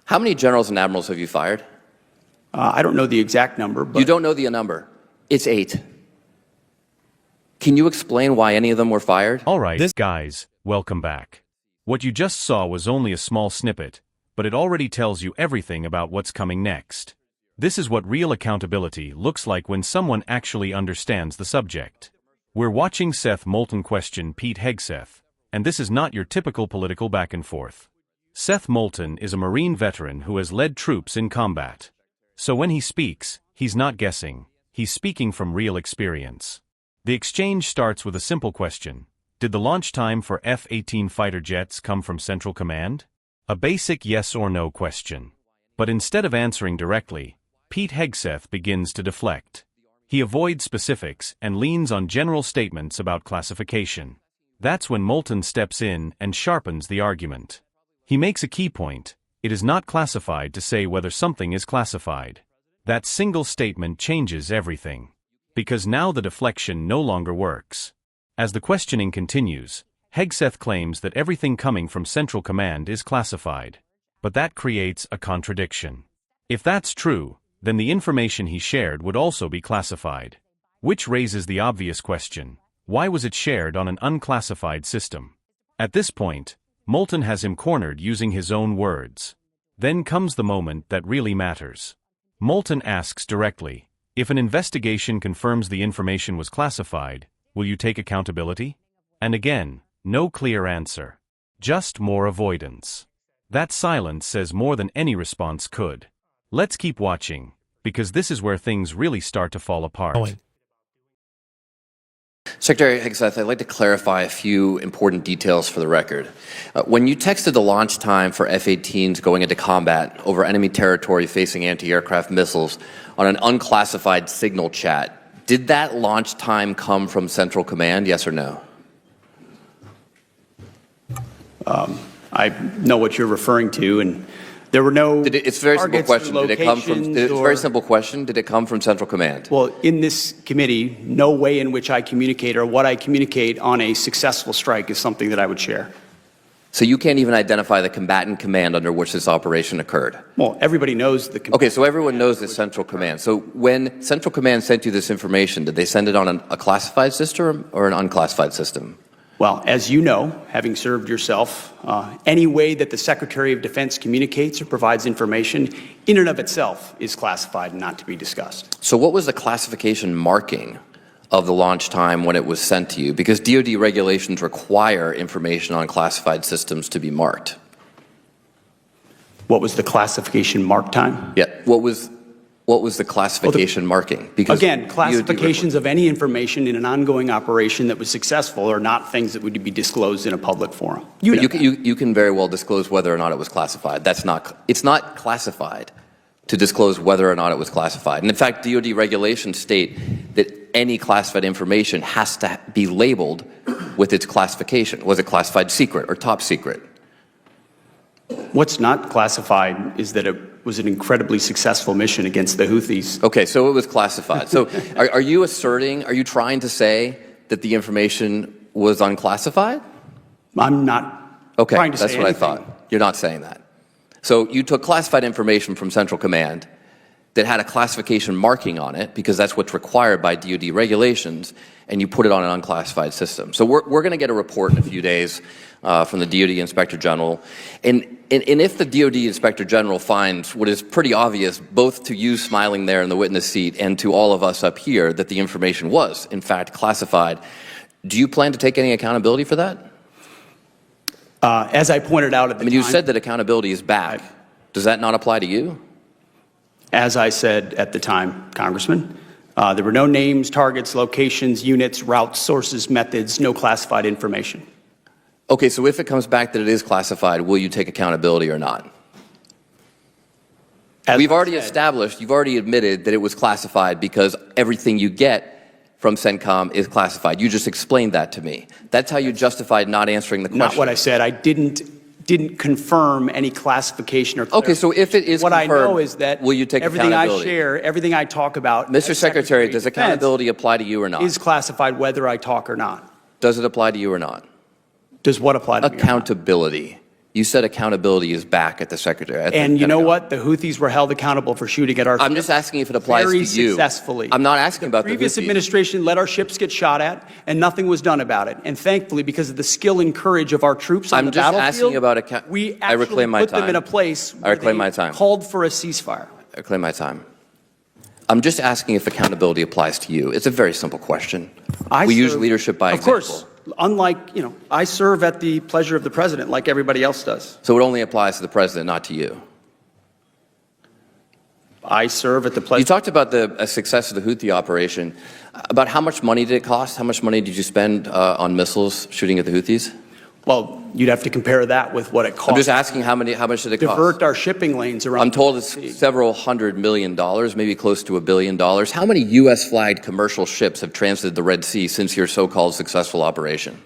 How many generals and admirals have you fired? I don't know the exact number, but... You don't know the number. It's 8. Can you explain why any of them were fired? All right, guys, welcome back. What you just saw was only a small snippet, but it already tells you everything about what's coming next. This is what real accountability looks like when someone actually understands the subject. We're watching Seth Moulton question Pete Hegseth, and this is not your typical political back and forth. Seth Moulton is a Marine veteran who has led troops in combat. So when he speaks, he's not guessing, he's speaking from real experience. The exchange starts with a simple question. Did the launch time for F-18 fighter jets come from Central Command? A basic yes or no question. But instead of answering directly, Pete Hegseth begins to deflect. He avoids specifics and leans on general statements about classification. That's when Moulton steps in and sharpens the argument. He makes a key point. It is not classified to say whether something is classified. That single statement changes everything. Because now the deflection no longer works. As the questioning continues, Hegseth claims that everything coming from Central Command is classified. But that creates a contradiction. If that's true, then the information he shared would also be classified. Which raises the obvious question, why was it shared on an unclassified system? At this point, Moulton has him cornered using his own words. Then comes the moment that really matters. Moulton asks directly, if an investigation confirms the information was classified, will you take accountability? And again, no clear answer. Just more avoidance. That silence says more than any response could. Let's keep watching, because this is where things really start to fall apart. Secretary Hegseth, I'd like to clarify a few important details for the record. When you texted the launch time for F-18s going into combat over enemy territory facing anti-aircraft missiles on an unclassified signal chat, did that launch time come from Central Command, yes or no? I know what you're referring to, and there were no It's a very simple question. Did it come from? It's a very or, simple question. Did it come from Central Command? Well, in this committee, no way in which I communicate or what I communicate on a successful strike is something that I would share. So you can't even identify the combatant command under which this operation occurred? Well, everybody knows the... Okay, so everyone knows this Central Command. So when Central Command sent you this information, did they send it on a classified system or an unclassified system? Well, as you know, having served yourself, any way that the Secretary of Defense communicates or provides information in and of itself is classified and not to be discussed. So what was the classification marking of the launch time when it was sent to you? Because DoD regulations require information on classified systems to be marked. What was the classification mark time? Yeah, what was the classification marking? Because again, classifications of any information in an ongoing operation that was successful are not things that would be disclosed in a public forum. You can very well disclose whether or not it was classified. It's not classified to disclose whether or not it was classified. And in fact, DoD regulations state that any classified information has to be labeled with its classification. Was it classified secret or top secret? What's not classified is that it was an incredibly successful mission against the Houthis. Okay, so it was classified. So are you trying to say that the information was unclassified? I'm not trying to say anything. Okay, that's what I thought. You're not saying that. So you took classified information from Central Command that had a classification marking on it, because that's what's required by DoD regulations, and you put it on an unclassified system. So we're going to get a report in a few days from the DoD Inspector General. And if the DoD Inspector General finds what is pretty obvious, both to you smiling there in the witness seat and to all of us up here, that the information was, in fact, classified, do you plan to take any accountability for that? As I pointed out at the time... you said that accountability is back. Does that not apply to you? As I said at the time, Congressman, there were no names, targets, locations, units, routes, sources, methods, no classified information. Okay, so if it comes back that it is classified, will you take accountability or not? We've already established, you've already admitted that it was classified because everything you get from CENTCOM is classified. You just explained that to me. That's how you justified not answering the question. Not what I said. I didn't confirm any classification or Okay, so if it is what confirmed, I know is that will you take everything accountability? I share, everything I talk about, Mr. Secretary, does accountability apply to you or not? Is classified whether I talk or not. Does it apply to you or not? Does what apply to me? Accountability. You said accountability is back at the Secretary. And you know what? The Houthis were held accountable for shooting at our ships. I'm just asking if it applies to you. Very successfully. I'm not asking about the previous Houthis. administration let our ships get shot at, and nothing was done about it. And thankfully, because of the skill and courage of our troops on the battlefield, asking about we I actually reclaim my put them time. in a place I where reclaim they my time. called for a ceasefire. I claim my time. I'm just asking if accountability applies to you. It's a very simple question. We use leadership by example. Of course. Unlike, I serve at the pleasure of the president like everybody else does. So it only applies to the president, not to you. I serve at the pleasure. You talked about the success of the Houthi operation. About how much money did it cost? How much money did you spend on missiles shooting at the Houthis? Well, you'd have to compare that with what it cost. I'm just asking how much did it cost? Divert our shipping lanes around. I'm told it's several $100 million, maybe close to $1 billion. How many U.S.-flagged commercial ships have transited the Red Sea since your so-called successful operation?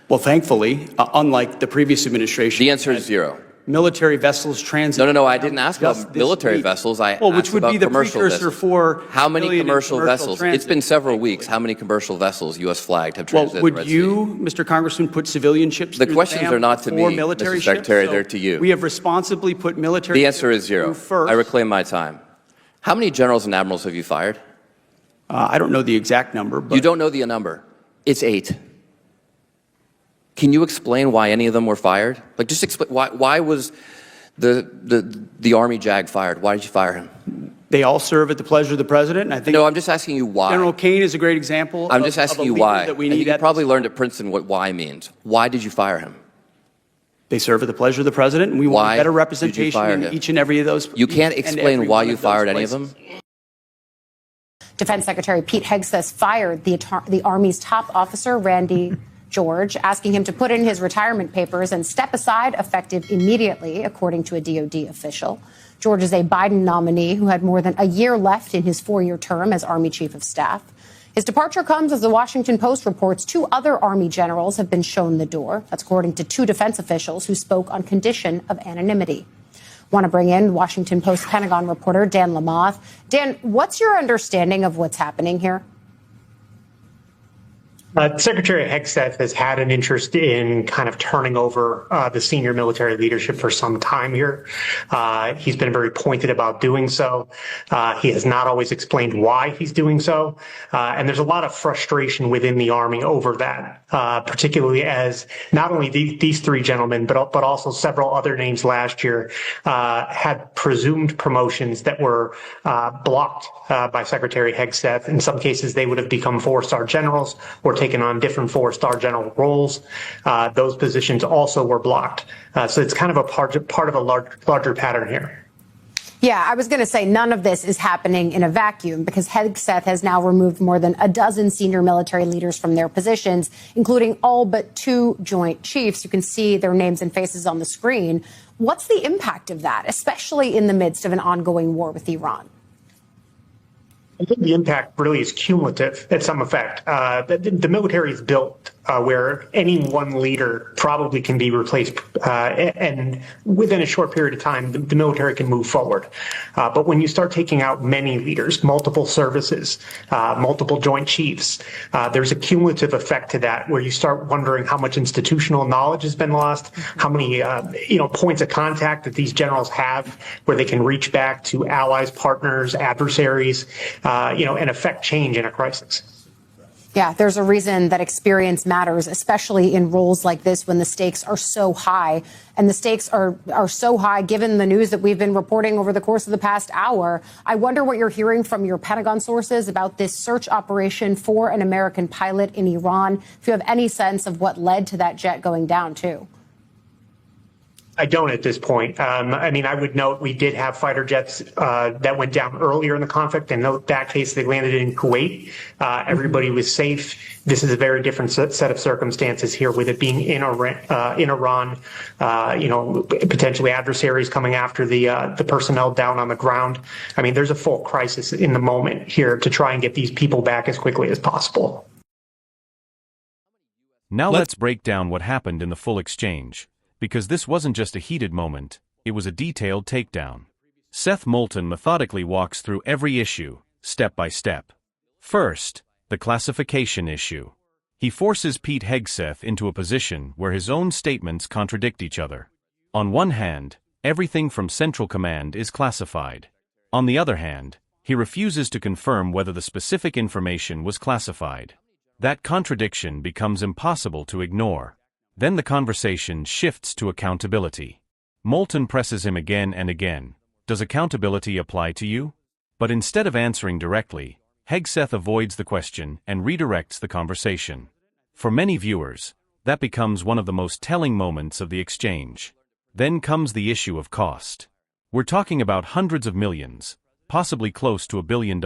Well, thankfully, unlike the previous administration, The answer is zero. military vessels transit. No, I didn't ask about military vessels. I which asked would about be the commercial precursor vessels. for How many civilian and commercial vessels? transit. It's been several weeks. How many commercial vessels, U.S. flagged, have Well, transited the would Red you, Mr. Congressman, put civilian ships The through questions dam are not to before me, military Mr. Secretary, ships? they're to you. We have responsibly put military The answer is ships zero. through first. I reclaim my time. How many generals and admirals have you fired? I don't know the exact number, but You don't know the number. It's 8. Can you explain why any of them were fired? Like, just explain why was the Army JAG fired? Why did you fire him? they all serve at the pleasure of the president. And I think No, I'm just asking you why. General Kane is a great example. I'm just asking you why. That we I need think you at probably this learned at Princeton what why means. Why did you fire him? They serve at the pleasure of the president, and we Why want better did you representation fire in him? each and every of those. You can't each and explain every why one you of those fired any of places. them? Defense Secretary Pete Hegseth fired the Army's top officer, Randy George, asking him to put in his retirement papers and step aside effective immediately, according to a DOD official. George is a Biden nominee who had more than a year left in his 4-year term as Army Chief of Staff. His departure comes as the Washington Post reports 2 other Army generals have been shown the door. That's according to 2 defense officials who spoke on condition of anonymity. Want to bring in Washington Post Pentagon reporter Dan Lamothe. Dan, what's your understanding of what's happening here? Secretary Hegseth has had an interest in kind of turning over the senior military leadership for some time here. He's been very pointed about doing so. He has not always explained why he's doing so. And there's a lot of frustration within the Army over that, particularly as not only these 3 gentlemen, but also several other names last year had presumed promotions that were blocked by Secretary Hegseth. In some cases, they would have become 4-star generals or taken on different 4-star general roles. Those positions also were blocked. So it's kind of a part of a larger pattern here. Yeah, I was going to say none of this is happening in a vacuum because Hegseth has now removed more than a dozen senior military leaders from their positions, including all but 2 joint chiefs. You can see their names and faces on the screen. What's the impact of that, especially in the midst of an ongoing war with Iran? I think the impact really is cumulative at some effect. The military is built where any one leader probably can be replaced, and within a short period of time, the military can move forward. But when you start taking out many leaders, multiple services, multiple joint chiefs, there's a cumulative effect to that where you start wondering how much institutional knowledge has been lost, how many points of contact that these generals have where they can reach back to allies, partners, adversaries, and affect change in a crisis. Yeah, there's a reason that experience matters, especially in roles like this when the stakes are so high. And the stakes are so high given the news that we've been reporting over the course of the past hour. I wonder what you're hearing from your Pentagon sources about this search operation for an American pilot in Iran. If you have any sense of what led to that jet going down, too. I don't at this point. I would note we did have fighter jets that went down earlier in the conflict. In that case, they landed in Kuwait. Everybody was safe. This is a very different set of circumstances here with it being in Iran, potentially adversaries coming after the personnel down on the ground. I mean, there's a full crisis in the moment here to try and get these people back as quickly as possible. Now let's break down what happened in the full exchange. Because this wasn't just a heated moment, it was a detailed takedown. Seth Moulton methodically walks through every issue, step by step. First, the classification issue. He forces Pete Hegseth into a position where his own statements contradict each other. On one hand, everything from Central Command is classified. On the other hand, he refuses to confirm whether the specific information was classified. That contradiction becomes impossible to ignore. Then the conversation shifts to accountability. Moulton presses him again and again. Does accountability apply to you? But instead of answering directly, Hegseth avoids the question and redirects the conversation. For many viewers, that becomes one of the most telling moments of the exchange. Then comes the issue of cost. We're talking about hundreds of millions, possibly close to $1 billion,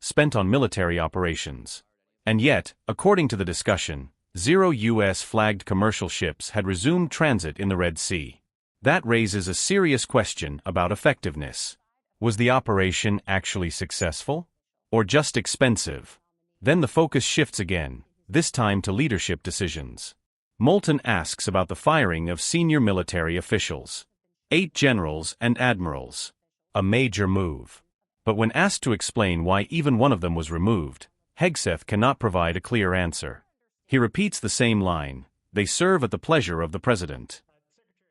spent on military operations. And yet, according to the discussion, 0 U.S.-flagged commercial ships had resumed transit in the Red Sea. That raises a serious question about effectiveness. Was the operation actually successful? Or just expensive? Then the focus shifts again, this time to leadership decisions. Moulton asks about the firing of senior military officials. 8 generals and admirals. A major move. But when asked to explain why even one of them was removed, Hegseth cannot provide a clear answer. He repeats the same line, they serve at the pleasure of the president.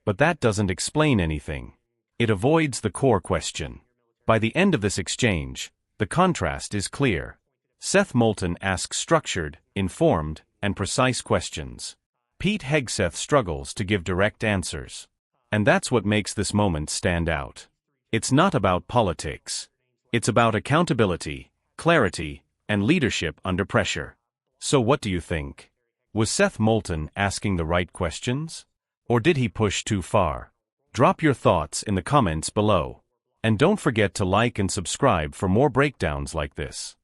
But that doesn't explain anything. It avoids the core question. By the end of this exchange, the contrast is clear. Seth Moulton asks structured, informed, and precise questions. Pete Hegseth struggles to give direct answers. And that's what makes this moment stand out. It's not about politics. It's about accountability, clarity, and leadership under pressure. So what do you think? Was Seth Moulton asking the right questions? Or did he push too far? Drop your thoughts in the comments below. And don't forget to like and subscribe for more breakdowns like this.